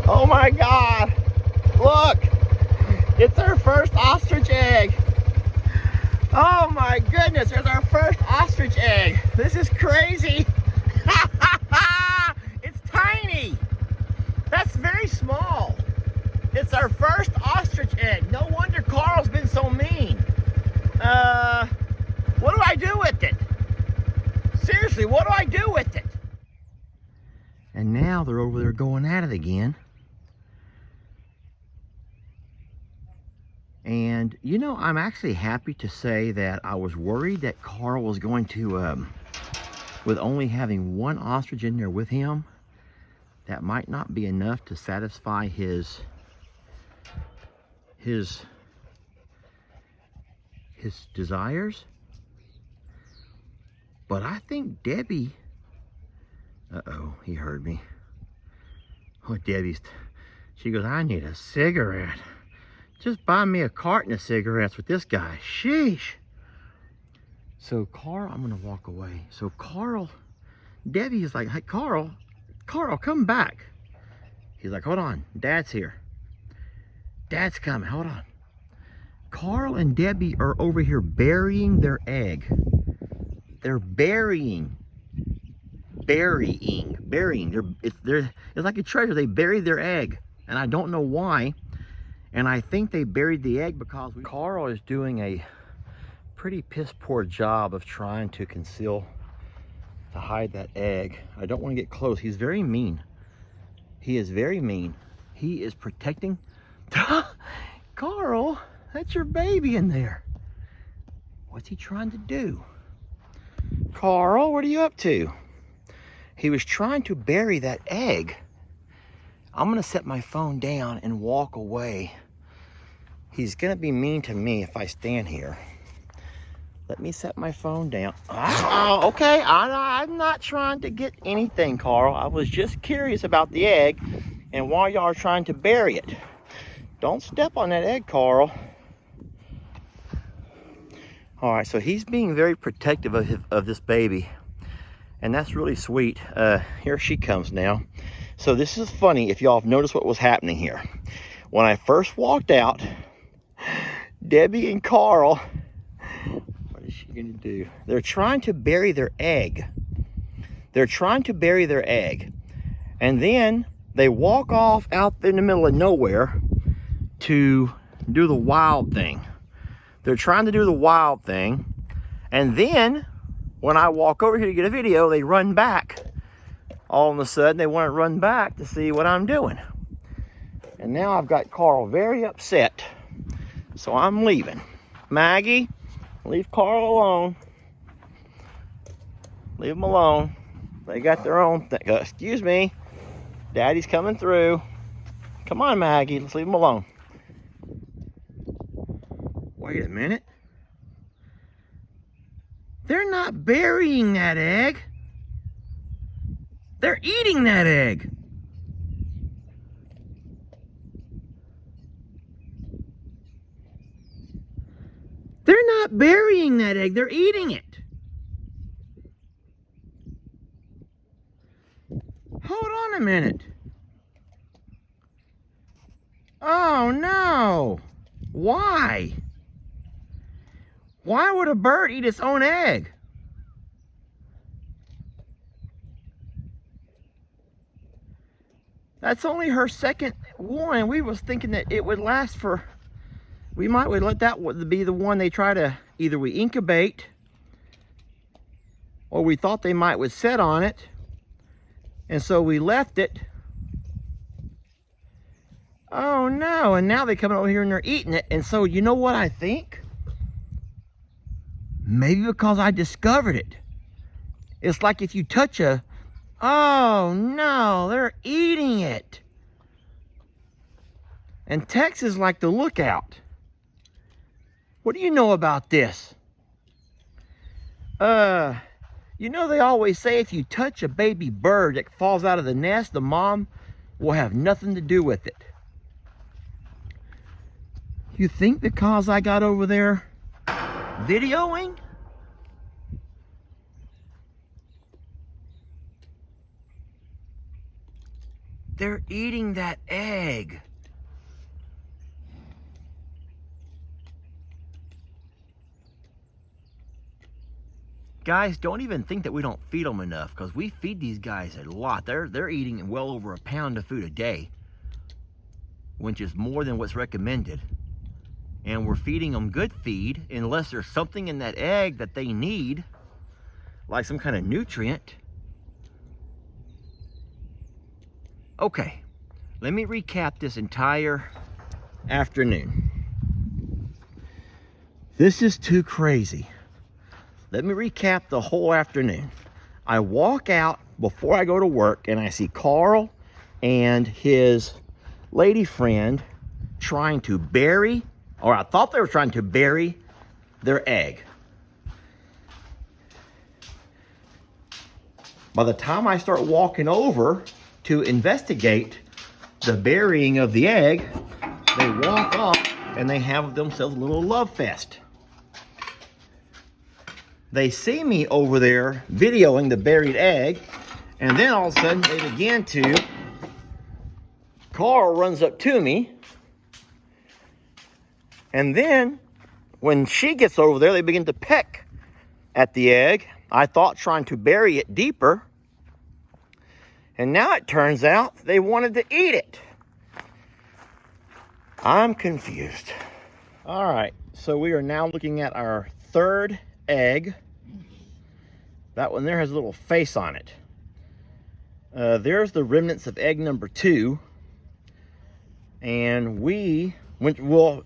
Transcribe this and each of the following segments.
Oh my God. Look, it's our first ostrich egg. Oh my goodness, there's our first ostrich egg. This is crazy. It's tiny. That's very small. It's our first ostrich egg. No wonder Carl's been so mean. What do I do with it? Seriously, what do I do with it? And now they're over there going at it again. And you know, I'm actually happy to say that I was worried that Carl was going to, with only having one ostrich in there with him, that might not be enough to satisfy his desires. But I think Debbie, uh-oh, he heard me. Oh, she goes, I need a cigarette. Just buy me a carton of cigarettes with this guy. Sheesh. So Carl, I'm gonna walk away. So Carl, Debbie is like, hey, Carl, come back. He's like, hold on, Dad's here. Dad's coming, hold on. Carl and Debbie are over here burying their egg. They're burying. It's like a treasure. They buried their egg, and I don't know why. And I think they buried the egg because Carl is doing a pretty piss poor job of trying to hide that egg. I don't want to get close. He's very mean. He is very mean. He is protecting. Carl, that's your baby in there. What's he trying to do? Carl, what are you up to? He was trying to bury that egg. I'm gonna set my phone down and walk away. He's gonna be mean to me if I stand here. Let me set my phone down. Oh, okay, I'm not trying to get anything, Carl. I was just curious about the egg and why y'all are trying to bury it. Don't step on that egg, Carl. All right, so he's being very protective of this baby, and that's really sweet. Here she comes now. So this is funny if y'all have noticed what was happening here. When I first walked out, Debbie and Carl, what is she gonna do? They're trying to bury their egg. They're trying to bury their egg. And then they walk off out in the middle of nowhere to do the wild thing. They're trying to do the wild thing. And then when I walk over here to get a video, they run back. All of a sudden, they want to run back to see what I'm doing. And now I've got Carl very upset. So I'm leaving. Maggie, leave Carl alone. Leave them alone. They got their own thing. Excuse me. Daddy's coming through. Come on, Maggie. Let's leave them alone. Wait a minute. They're not burying that egg. They're eating that egg. They're not burying that egg. They're eating it. Hold on a minute. Oh no. Why? Why would a bird eat its own egg? That's only her second one. We was thinking that it would last for, we might would let that be the one they try to, either we incubate, or we thought they might would set on it. And so we left it. Oh no, and now they come over here and they're eating it. And so you know what I think? Maybe because I discovered it. It's like if you touch a, oh no, they're eating it. And Texas is like the lookout. What do you know about this? You know they always say if you touch a baby bird that falls out of the nest, the mom will have nothing to do with it. You think because I got over there videoing? They're eating that egg. Guys, don't even think that we don't feed them enough, because we feed these guys a lot. They're eating well over a pound of food a day, which is more than what's recommended. And we're feeding them good feed, unless there's something in that egg that they need, like some kind of nutrient. Okay, let me recap this entire afternoon. This is too crazy. Let me recap the whole afternoon. I walk out before I go to work and I see Carl and his lady friend trying to bury, or I thought they were trying to bury, their egg. By the time I start walking over to investigate the burying of the egg, they walk up and they have themselves a little love fest. They see me over there videoing the buried egg, and then all of a sudden they begin to, Carl runs up to me, and then when she gets over there, they begin to peck at the egg. I thought trying to bury it deeper, and now it turns out they wanted to eat it. I'm confused. All right, so we are now looking at our third egg. That one there has a little face on it. There's the remnants of egg number 2. And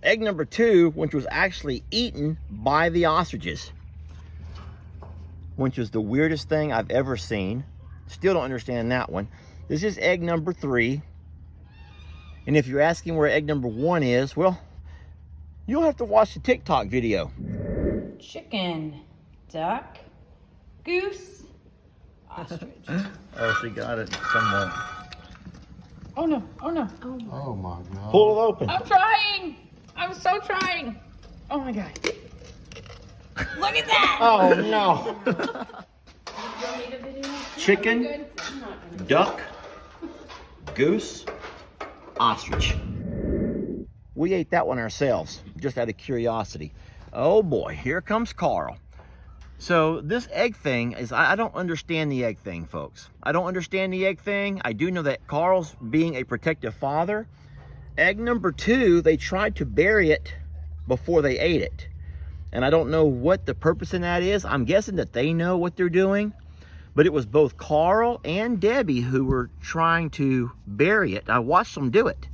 egg number 2, which was actually eaten by the ostriches, which was the weirdest thing I've ever seen. Still don't understand that one. This is egg number 3. And if you're asking where egg number 1 is, well, you'll have to watch the TikTok video. Chicken, duck, goose, ostrich. Oh, she got it somewhat. Oh no, oh no. Oh my God. Pull it open. I'm trying. I'm so trying. Oh my God. Look at that. Oh no. Chicken, duck, goose, ostrich. We ate that one ourselves, just out of curiosity. Oh boy, here comes Carl. So this egg thing is, I don't understand the egg thing, folks. I don't understand the egg thing. I do know that Carl's being a protective father. Egg number 2, they tried to bury it before they ate it. And I don't know what the purpose in that is. I'm guessing that they know what they're doing. But it was both Carl and Debbie who were trying to bury it. I watched them do it.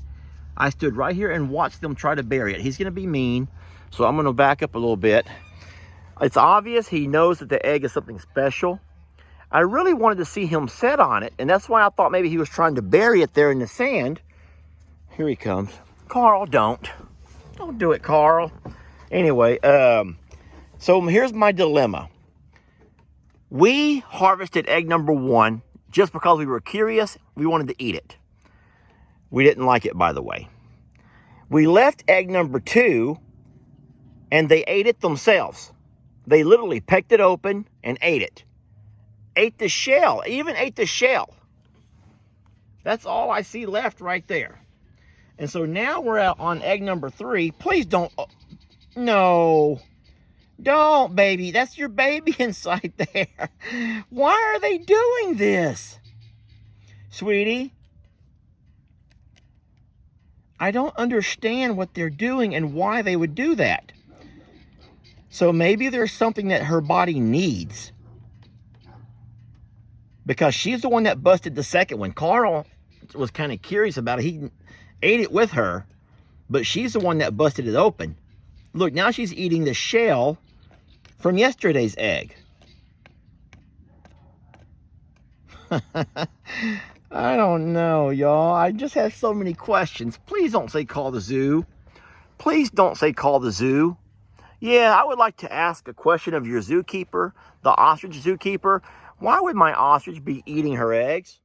I stood right here and watched them try to bury it. He's going to be mean, so I'm going to back up a little bit. It's obvious he knows that the egg is something special. I really wanted to see him sit on it, and that's why I thought maybe he was trying to bury it there in the sand. Here he comes. Carl, don't. Don't do it, Carl. Anyway, so here's my dilemma. We harvested egg number 1 just because we were curious. We wanted to eat it. We didn't like it, by the way. We left egg number 2, and they ate it themselves. They literally pecked it open and ate it. Ate the shell, even ate the shell. That's all I see left right there. And so now we're out on egg number 3. Please don't, no. Don't, baby. That's your baby inside there. Why are they doing this? Sweetie, I don't understand what they're doing and why they would do that. So maybe there's something that her body needs, because she's the one that busted the second one. Carl was kind of curious about it. He ate it with her, but she's the one that busted it open. Look, now she's eating the shell from yesterday's egg. I don't know, y'all. I just have so many questions. Please don't say call the zoo. Please don't say call the zoo. Yeah, I would like to ask a question of your zookeeper, the ostrich zookeeper. Why would my ostrich be eating her eggs?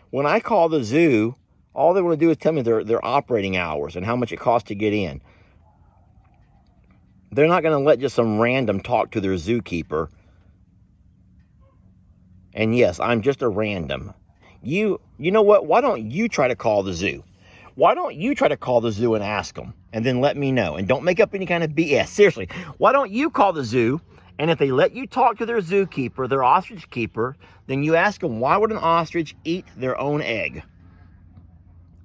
When I call the zoo, All they want to do is tell me their operating hours and how much it costs to get in. They're not going to let just some random talk to their zookeeper. And yes, I'm just a random. You know what? Why don't you try to call the zoo? Why don't you try to call the zoo and ask them? And then let me know. And don't make up any kind of BS. Seriously, why don't you call the zoo? And if they let you talk to their zookeeper, their ostrich keeper, then you ask them, why would an ostrich eat their own egg?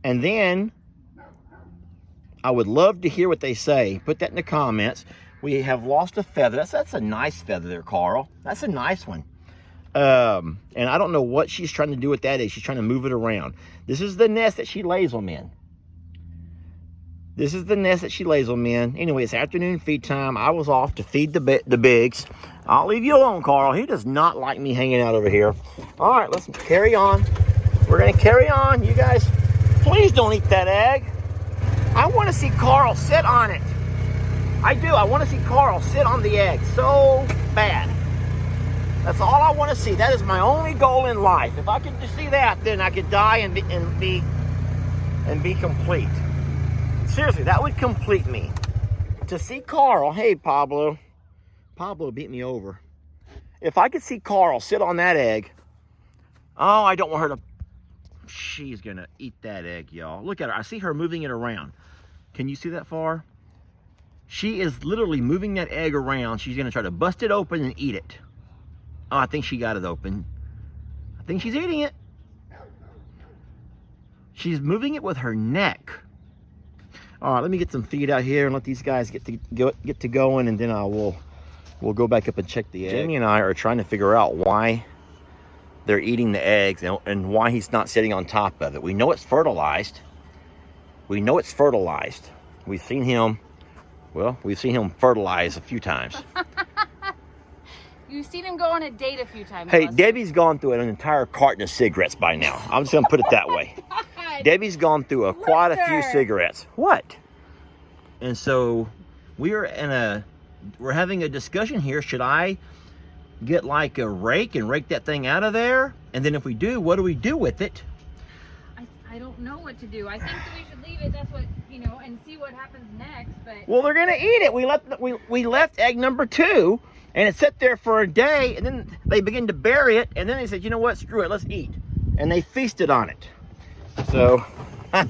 And then I would love to hear what they say. Put that in the comments. We have lost a feather. That's a nice feather there, Carl. That's a nice one. And I don't know what she's trying to do with that egg. She's trying to move it around. This is the nest that she lays them in. This is the nest that she lays them in. Anyway, it's afternoon feed time. I was off to feed the bigs. I'll leave you alone, Carl. He does not like me hanging out over here. All right, let's carry on. We're going to carry on. You guys, please don't eat that egg. I want to see Carl sit on it. I do. I want to see Carl sit on the egg so bad. That's all I want to see. That is my only goal in life. If I could just see that, then I could die and be complete. Seriously, that would complete me. To see Carl, hey Pablo beat me over. If I could see Carl sit on that egg, oh, I don't want her to. She's gonna eat that egg, y'all. Look at her. I see her moving it around. Can you see that far? She is literally moving that egg around. She's gonna try to bust it open and eat it. Oh, I think she got it open. I think she's eating it. She's moving it with her neck. All right, let me get some feed out here and let these guys get to going, and then we'll go back up and check the egg. Jamie and I are trying to figure out why they're eating the eggs and why he's not sitting on top of it. We know it's fertilized. We know it's fertilized. We've seen him fertilize a few times. You've seen him go on a date a few times. Hey, Debbie's gone through an entire carton of cigarettes by now. I'm just going to put it that way. Debbie's gone through quite a few cigarettes. What? And so we're having a discussion here. Should I get like a rake and rake that thing out of there? And then if we do, what do we do with it? I don't know what to do. I think that we should leave it. That's what, and see what happens next. But well, they're gonna eat it. We left egg number 2, and it sat there for a day, and then they began to bury it, and then they said, you know what? Screw it. Let's eat. And they feasted on it. So I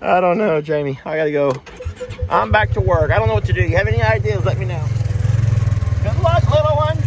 don't know, Jamie. I gotta go. I'm back to work. I don't know what to do. You have any ideas? Let me know. Good luck, little one.